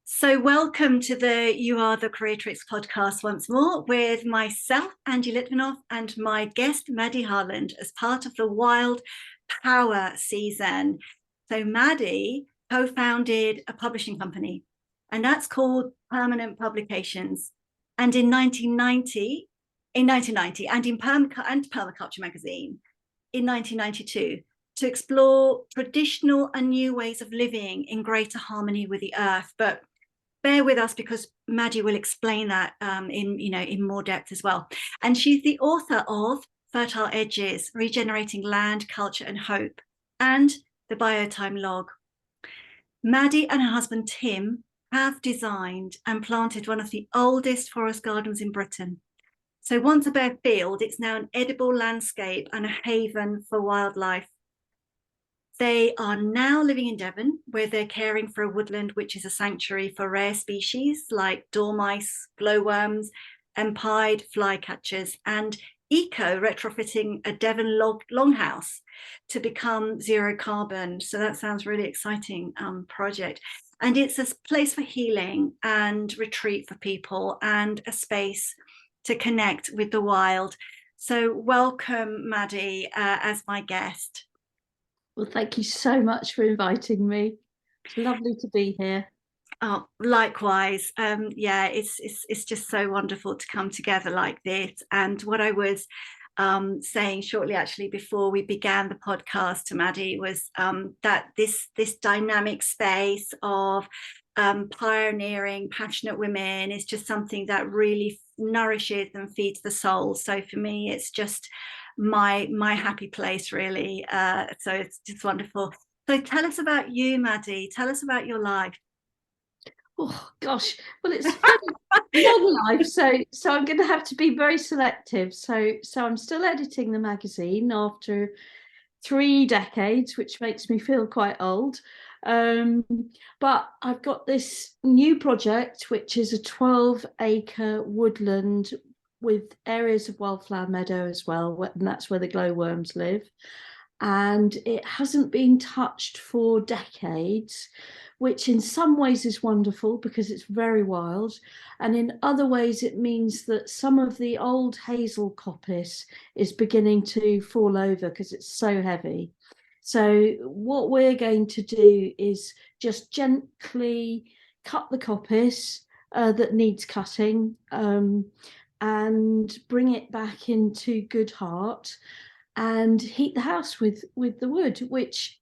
So, welcome to the You Are the Creatrix podcast once more with myself, Angie Litvinoff, and my guest, Maddy Harland, as part of the Wild Power season. So, Maddy co founded a publishing company, and that's called Permanent Publications. And in 1990, and in Permaculture magazine in 1992, to explore traditional and new ways of living in greater harmony with the earth. But bear with us because Maddy will explain that in more depth as well. And she's the author of Fertile Edges, Regenerating Land, Culture and Hope, and the Biotime Log. Maddy and her husband Tim have designed and planted one of the oldest forest gardens in Britain. So once a bare field, it's now an edible landscape and a haven for wildlife. They are now living in Devon, where they're caring for a woodland, which is a sanctuary for rare species like dormice, glowworms, and pied flycatchers, and retrofitting a Devon longhouse to become zero carbon. So that sounds really exciting project. And it's a place for healing and retreat for people and a space to connect with the wild. So welcome, Maddy, as my guest. Well, thank you so much for inviting me. It's lovely to be here. Oh, likewise. Yeah, it's just so wonderful to come together like this. And what I was saying shortly, actually, before we began the podcast to Maddy, was that this dynamic space of pioneering, passionate women is just something that really nourishes and feeds the soul. So for me, it's just my happy place, really. So it's just wonderful. So tell us about you, Maddy. Tell us about your life. Oh gosh, well, it's a very long life, so I'm going to have to be very selective. So I'm still editing the magazine after 3 decades, which makes me feel quite old. But I've got this new project, which is a 12-acre woodland with areas of wildflower meadow as well, and that's where the glowworms live. And it hasn't been touched for decades, which in some ways is wonderful because it's very wild, and in other ways it means that some of the old hazel coppice is beginning to fall over because it's so heavy. So what we're going to do is just gently cut the coppice that needs cutting, and bring it back into good heart and heat the house with the wood, which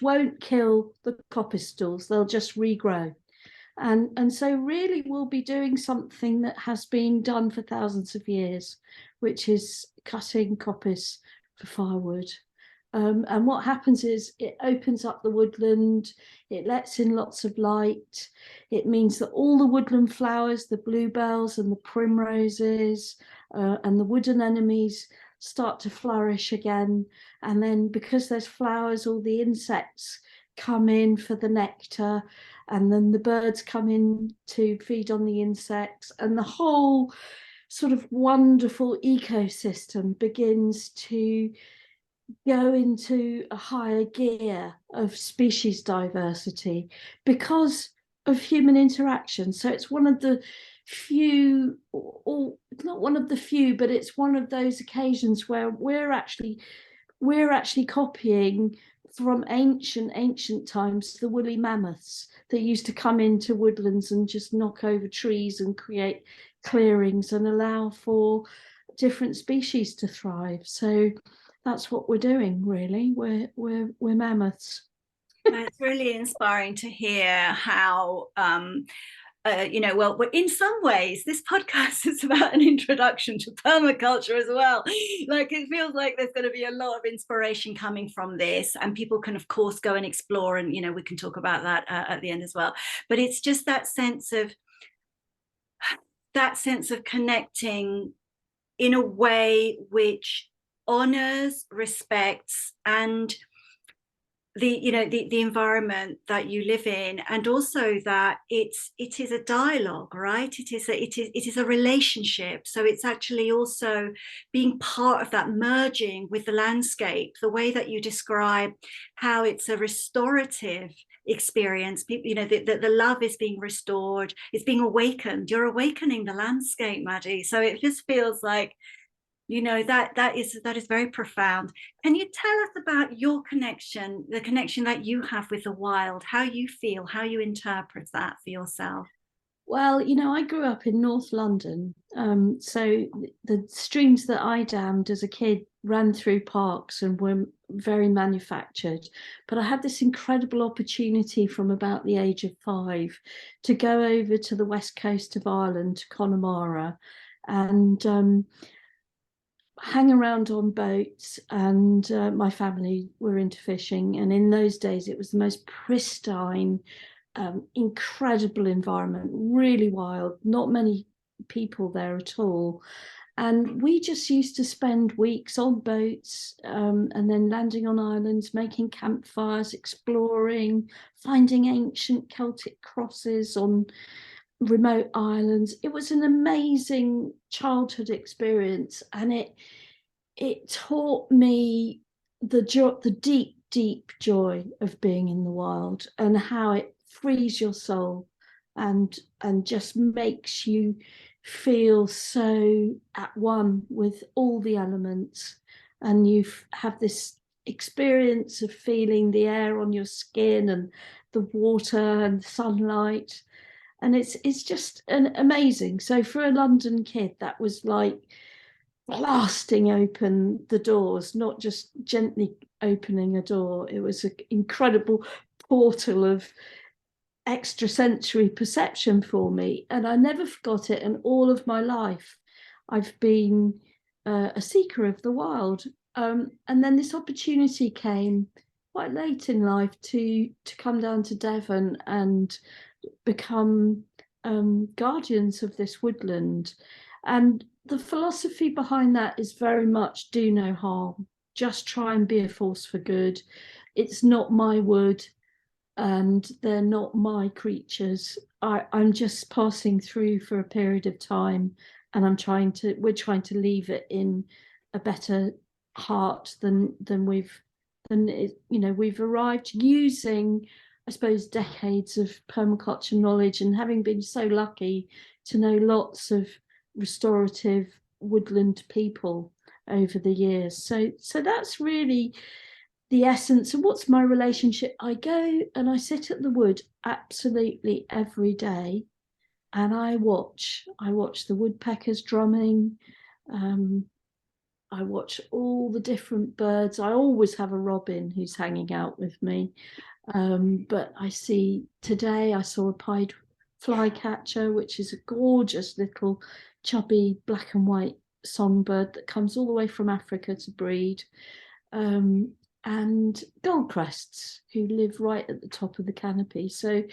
won't kill the coppice stalks. They'll just regrow. And so really we'll be doing something that has been done for thousands of years, which is cutting coppice for firewood. And what happens is it opens up the woodland, it lets in lots of light. It means that all the woodland flowers, the bluebells and the primroses and the wood anemones start to flourish again. And then because there's flowers, all the insects come in for the nectar, and then the birds come in to feed on the insects, and the whole sort of wonderful ecosystem begins to go into a higher gear of species diversity because of human interaction. So it's one of the few, or not one of the few, but it's one of those occasions where we're actually copying from ancient times the woolly mammoths that used to come into woodlands and just knock over trees and create clearings and allow for different species to thrive. So that's what we're doing, really. We're mammoths. It's really inspiring to hear how well, in some ways this podcast is about an introduction to permaculture as well. Like, it feels like there's going to be a lot of inspiration coming from this, and people can of course go and explore, and we can talk about that at the end as well. But it's just that sense of connecting in a way which honors, respects, and the environment that you live in, and also that it is a dialogue, right? It is a relationship. So it's actually also being part of that merging with the landscape, the way that you describe how it's a restorative experience. People, you know, the love is being restored, it's being awakened. You're awakening the landscape, Maddy. So it just feels like, you know, that is very profound. Can you tell us about your connection, the connection that you have with the wild, how you feel, how you interpret that for yourself? Well, you know, I grew up in North London, so the streams that I dammed as a kid ran through parks and were very manufactured. But I had this incredible opportunity from about the age of 5 to go over to the west coast of Ireland, to Connemara, and hang around on boats. And my family were into fishing, and in those days it was the most pristine, incredible environment, really wild, not many people there at all. And we just used to spend weeks on boats, and then landing on islands, making campfires, exploring, finding ancient Celtic crosses on remote islands. It was an amazing childhood experience, and it taught me the deep joy of being in the wild, and how it frees your soul and just makes you feel so at one with all the elements. And you have this experience of feeling the air on your skin and the water and the sunlight, and it's just an amazing. So for a London kid, that was like blasting open the doors, not just gently opening a door. It was an incredible portal of extrasensory perception for me, and I never forgot it. And all of my life I've been a seeker of the wild, and then this opportunity came quite late in life to come down to Devon and become guardians of this woodland. And the philosophy behind that is very much do no harm, just try and be a force for good. It's not my wood, and they're not my creatures. I'm just passing through for a period of time, and we're trying to leave it in a better heart than we've arrived, using, I suppose, decades of permaculture knowledge, and having been so lucky to know lots of restorative woodland people over the years. So that's really the essence. And what's my relationship? I go and I sit at the wood absolutely every day, and I watch the woodpeckers drumming. I watch all the different birds. I always have a robin who's hanging out with me. But I saw a pied flycatcher, which is a gorgeous little chubby black and white songbird that comes all the way from Africa to breed. And goldcrests who live right at the top of the canopy. So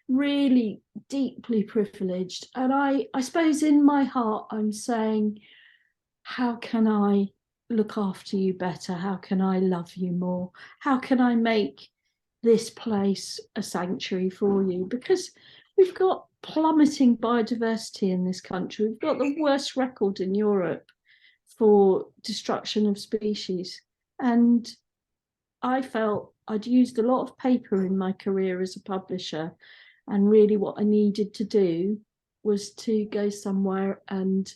really deeply privileged. And I suppose in my heart, I'm saying, how can I look after you better? How can I love you more? How can I make this place a sanctuary for you? Because we've got plummeting biodiversity in this country. We've got the worst record in Europe for destruction of species. And I felt I'd used a lot of paper in my career as a publisher, and really what I needed to do was to go somewhere and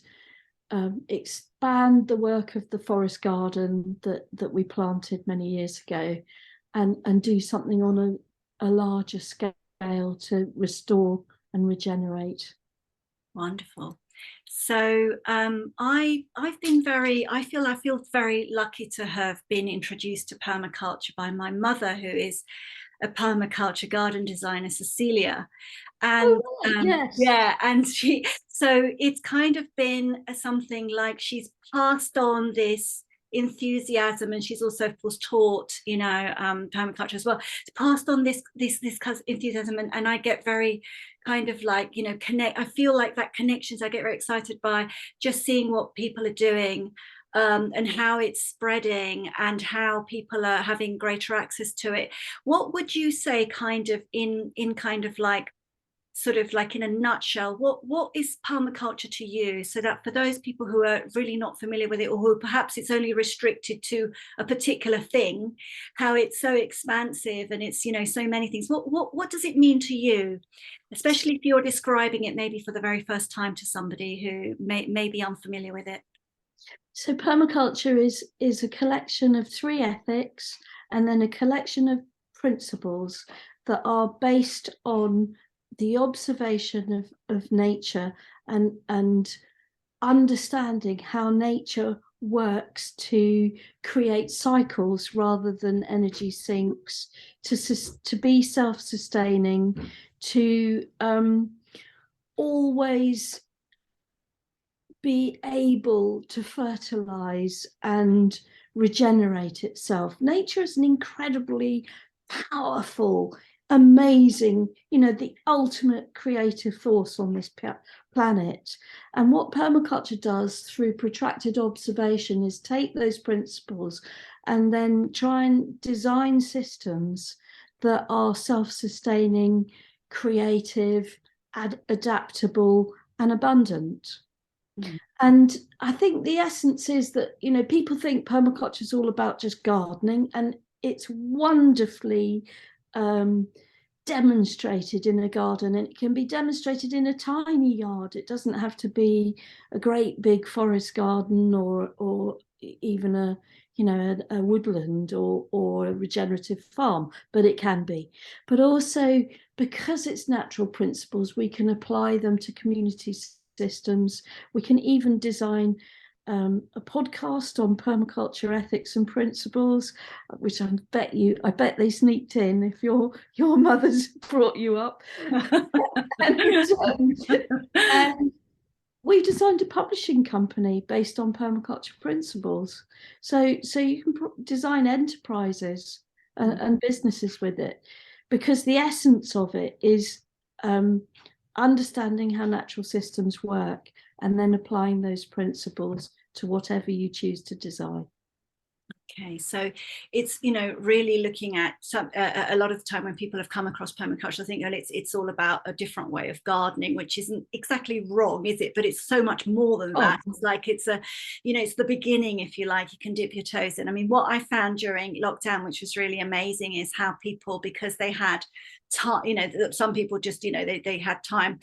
expand the work of the forest garden that we planted many years ago, and do something on a larger scale to restore and regenerate. Wonderful. So I feel very lucky to have been introduced to permaculture by my mother, who is a permaculture garden designer, Cecilia. And yes. yeah, and so it's kind of been something like she's passed on this enthusiasm, and she's also, of course, taught, permaculture as well. It's passed on this enthusiasm, and I get very kind of like, connect. I feel like that connections. I get very excited by just seeing what people are doing, and how it's spreading, and how people are having greater access to it. What would you say, kind of in kind of like sort of like in a nutshell, what is permaculture to you, so that for those people who are really not familiar with it, or who perhaps it's only restricted to a particular thing, how it's so expansive and it's, you know, so many things. What does it mean to you, especially if you're describing it maybe for the very first time to somebody who may be unfamiliar with it? So permaculture is a collection of 3 ethics and then a collection of principles that are based on the observation of nature and understanding how nature works to create cycles rather than energy sinks, to be self-sustaining, to always be able to fertilize and regenerate itself. Nature is an incredibly powerful, amazing, you know, the ultimate creative force on this planet. And what permaculture does through protracted observation is take those principles and then try and design systems that are self-sustaining, creative, adaptable, and abundant. And I think the essence is that, you know, people think permaculture is all about just gardening, and it's wonderfully demonstrated in a garden, and it can be demonstrated in a tiny yard. It doesn't have to be a great big forest garden or even a, you know, a woodland or a regenerative farm, but it can be. But also, because it's natural principles, we can apply them to community systems. We can even design a podcast on permaculture ethics and principles, which I bet they sneaked in if your mother's brought you up. and we've designed a publishing company based on permaculture principles, so you can design enterprises and businesses with it, because the essence of it is understanding how natural systems work and then applying those principles to whatever you choose to design. Okay, so it's, you know, really looking at a lot of the time when people have come across permaculture, I think, well, it's all about a different way of gardening, which isn't exactly wrong, is it? But it's so much more than that. It's like, it's a, you know, it's the beginning, if you like. You can dip your toes in. I mean, what I found during lockdown, which was really amazing, is how people, because they had time, you know, some people just, you know, they had time,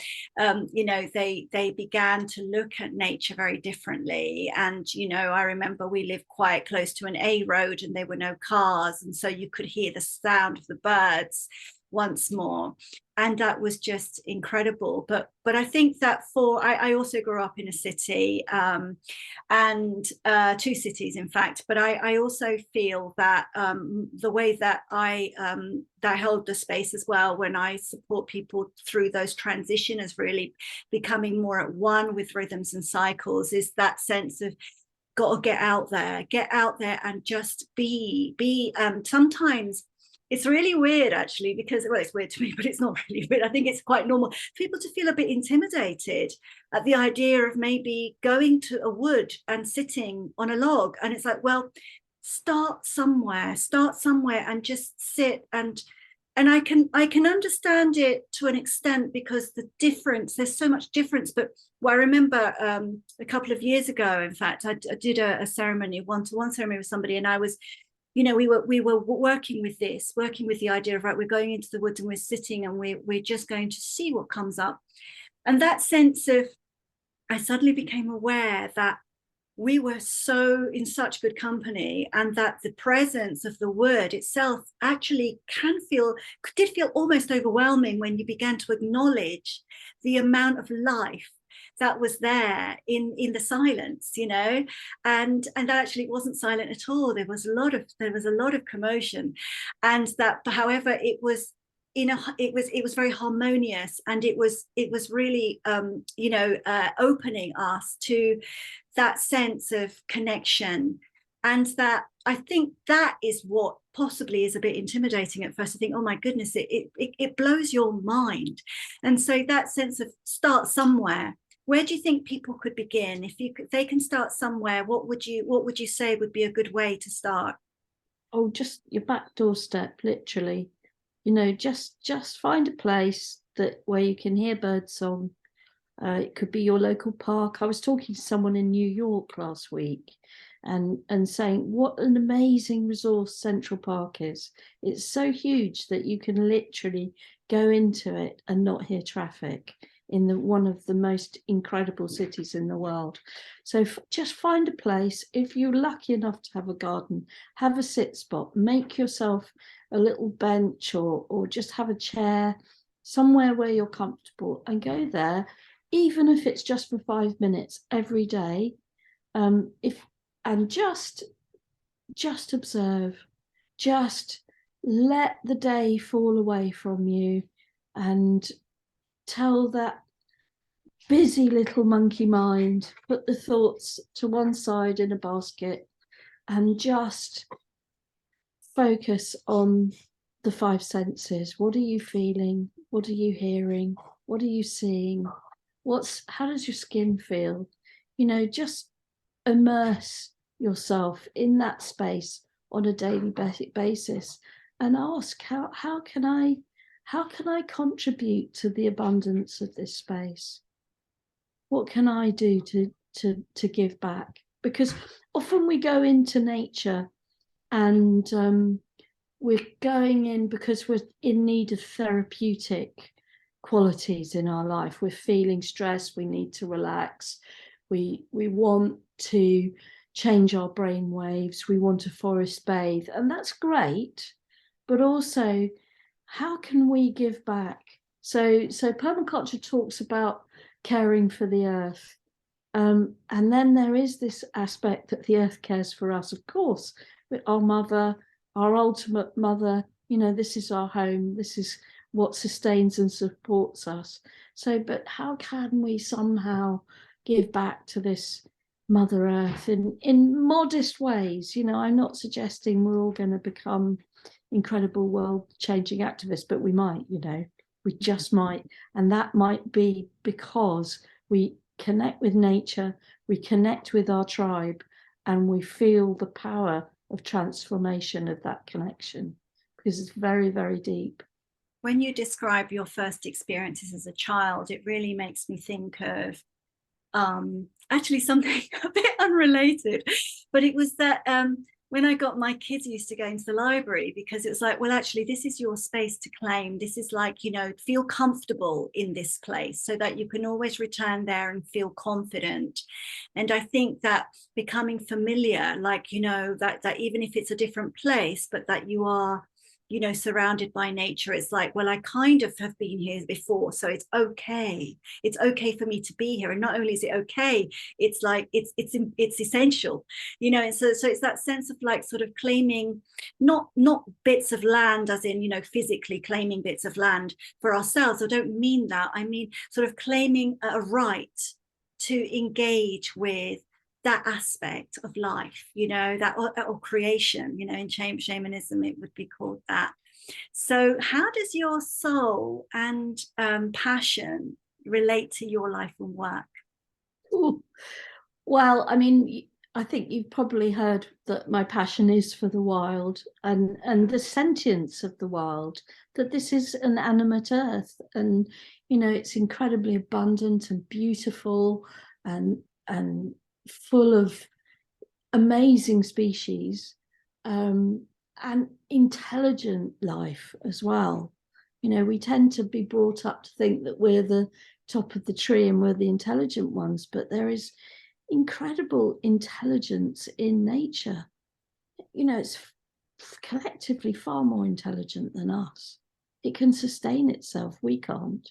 you know, they began to look at nature very differently. And, you know, I remember we lived quite close to an A road and there were no cars, and so you could hear the sound of the birds once more, and that was just incredible. But I think that I also grew up in a city, and 2 cities in fact, but I also feel that the way that I held the space as well when I support people through those transition as really becoming more at one with rhythms and cycles, is that sense of got to get out there and just be. Sometimes it's really weird, actually, because, well, it's weird to me, but it's not really weird. I think it's quite normal for people to feel a bit intimidated at the idea of maybe going to a wood and sitting on a log. And it's like, well, start somewhere and just sit. And I can understand it to an extent, because the difference, there's so much difference. But well, I remember a couple of years ago, in fact, I did a ceremony, one-to-one ceremony with somebody, and I was, you know, we were working with the idea of, right, we're going into the woods and we're sitting and we're just going to see what comes up. And that sense of, I suddenly became aware that we were in such good company, and that the presence of the word itself actually did feel almost overwhelming when you began to acknowledge the amount of life that was there in the silence, you know, and actually it wasn't silent at all. There was a lot of commotion, and that, however, it was very harmonious, and it was really you know, opening us to that sense of connection. And that, I think, that is what possibly is a bit intimidating at first. I think, oh my goodness, it blows your mind. And so that sense of start somewhere. Where do you think people could begin? If they can start somewhere, what would you say would be a good way to start? Oh, just your back doorstep, literally. You know, just find a place, that where you can hear birdsong. It could be your local park. I was talking to someone in New York last week and saying what an amazing resource Central Park is. It's so huge that you can literally go into it and not hear traffic in one of the most incredible cities in the world. So just find a place. If you're lucky enough to have a garden, have a sit spot, make yourself a little bench or just have a chair somewhere where you're comfortable and go there, even if it's just for 5 minutes every day. Just observe, just let the day fall away from you and tell that busy little monkey mind, put the thoughts to one side in a basket and just focus on the 5 senses. What are you feeling? What are you hearing? What are you seeing? How does your skin feel? Just immerse yourself in that space on a daily basis and ask, how can I contribute to the abundance of this space? What can I do to give back? Because often we go into nature and we're going in because we're in need of therapeutic qualities in our life. We're feeling stressed, we need to relax, we want to change our brain waves, we want to forest bathe, and that's great, but also how can we give back? So permaculture talks about caring for the earth, and then there is this aspect that the earth cares for us, of course, our mother, our ultimate mother. This is our home, this is what sustains and supports us. But how can we somehow give back to this Mother Earth in modest ways? I'm not suggesting we're all going to become incredible world-changing activists, but we might, we just might. And that might be because we connect with nature, we connect with our tribe, and we feel the power of transformation of that connection, because it's very, very deep. When you describe your first experiences as a child, it really makes me think of actually something a bit unrelated, but it was that when I got my kids used to go into the library, because it was like, well, actually, this is your space to claim. This is like, feel comfortable in this place so that you can always return there and feel confident. And I think that becoming familiar, like, that even if it's a different place, but that you are surrounded by nature, it's like, well, I kind of have been here before, so it's okay for me to be here. And not only is it okay, it's like it's essential, and so it's that sense of like sort of claiming not bits of land as in physically claiming bits of land for ourselves. I don't mean that. I mean sort of claiming a right to engage with that aspect of life, that or creation, in shamanism it would be called that. So how does your soul and passion relate to your life and work? Ooh. Well, I mean, I think you've probably heard that my passion is for the wild and the sentience of the wild, that this is an animate earth, and it's incredibly abundant and beautiful and full of amazing species, and intelligent life as well. We tend to be brought up to think that we're the top of the tree and we're the intelligent ones, but there is incredible intelligence in nature. It's collectively far more intelligent than us. It can sustain itself, we can't.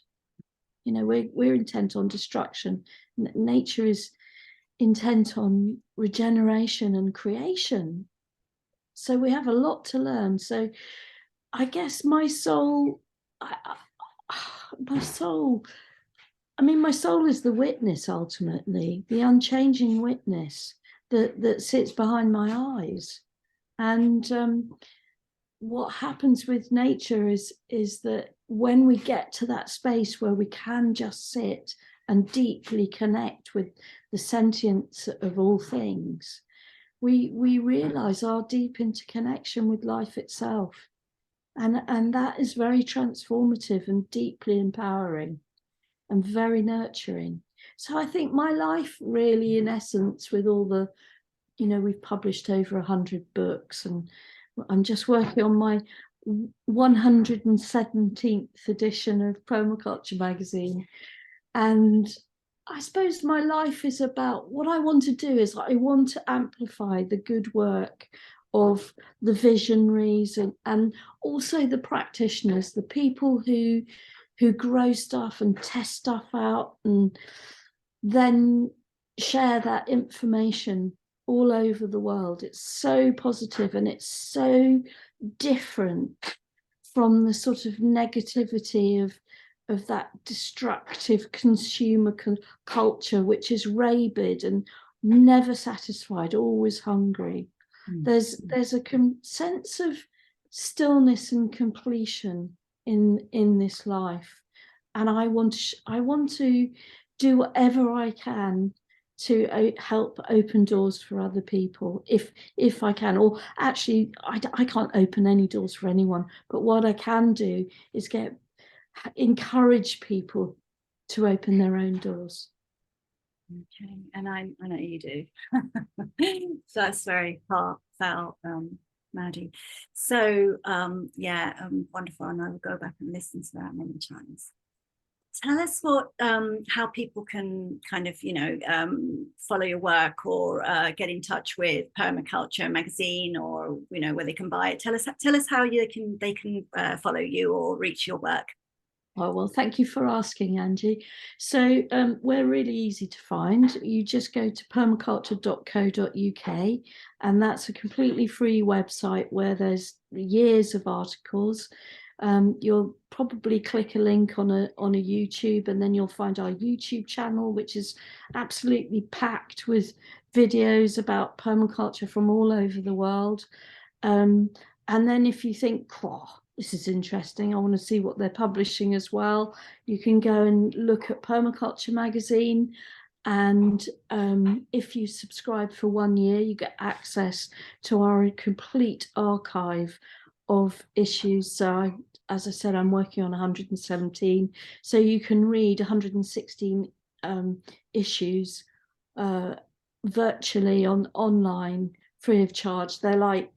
We're intent on destruction. Nature is intent on regeneration and creation. So we have a lot to learn. So I guess my soul is the witness, ultimately, the unchanging witness that sits behind my eyes. And what happens with nature is that when we get to that space where we can just sit and deeply connect with the sentience of all things, we realize our deep interconnection with life itself. And that is very transformative and deeply empowering and very nurturing. So I think my life really, in essence, with all the, we've published over 100 books, and I'm just working on my 117th edition of Permaculture magazine. And I suppose my life is about, what I want to do is I want to amplify the good work of the visionaries and also the practitioners, the people who grow stuff and test stuff out and then share that information all over the world. It's so positive and it's so different from the sort of negativity of that destructive consumer culture, which is rabid and never satisfied, always hungry. There's a sense of stillness and completion in this life, and I want to do whatever I can to help open doors for other people, if I can. Or actually, I can't open any doors for anyone, but what I can do is encourage people to open their own doors. Okay, and I know you do. So that's very heartfelt, Maddy. So wonderful, and I will go back and listen to that many times. Tell us how people can kind of follow your work or get in touch with Permaculture magazine, or where they can buy it. Tell us how they can follow you or reach your work. Oh, well, thank you for asking, Angie. So we're really easy to find. You just go to permaculture.co.uk, and that's a completely free website where there's years of articles. You'll probably click a link on a YouTube, and then you'll find our YouTube channel, which is absolutely packed with videos about permaculture from all over the world. And then if you think, this is interesting, I want to see what they're publishing as well, you can go and look at Permaculture magazine. And if you subscribe for 1 year, you get access to our complete archive of issues. So as I said, I'm working on 117. So you can read 116 issues virtually online, free of charge. They're like,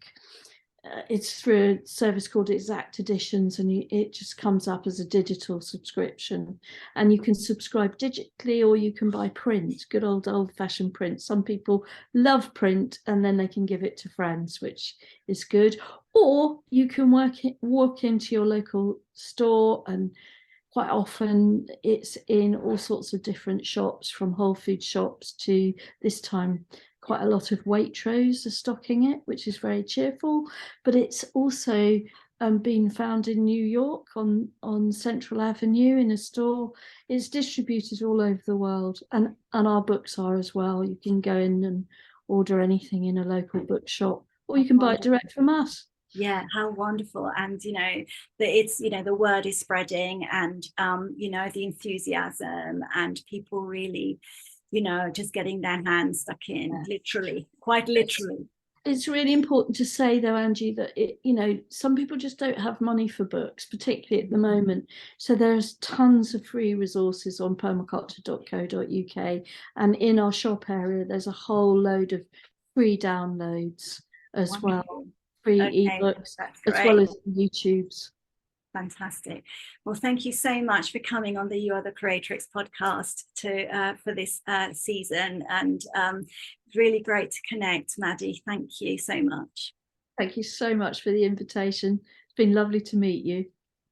it's through a service called Exact Editions, and it just comes up as a digital subscription, and you can subscribe digitally or you can buy print, good old-fashioned print. Some people love print, and then they can give it to friends, which is good. Or you can walk into your local store, and quite often it's in all sorts of different shops, from Whole Food shops to, this time, quite a lot of Waitrose are stocking it, which is very cheerful. But it's also been found in New York on Central Avenue in a store. It's distributed all over the world, and our books are as well. You can go in and order anything in a local bookshop, or you can buy it direct from us. Yeah, how wonderful. And that it's the word is spreading, and the enthusiasm, and people really just getting their hands stuck in, literally, quite literally. It's really important to say, though, Angie, that some people just don't have money for books, particularly at the moment. So there's tons of free resources on permaculture.co.uk, and in our shop area there's a whole load of free downloads as well, free ebooks, as well as YouTubes. Fantastic. Well, thank you so much for coming on the You Are the Creatrix podcast for this season, and really great to connect, Maddy. Thank you so much. Thank you so much for the invitation. It's been lovely to meet you.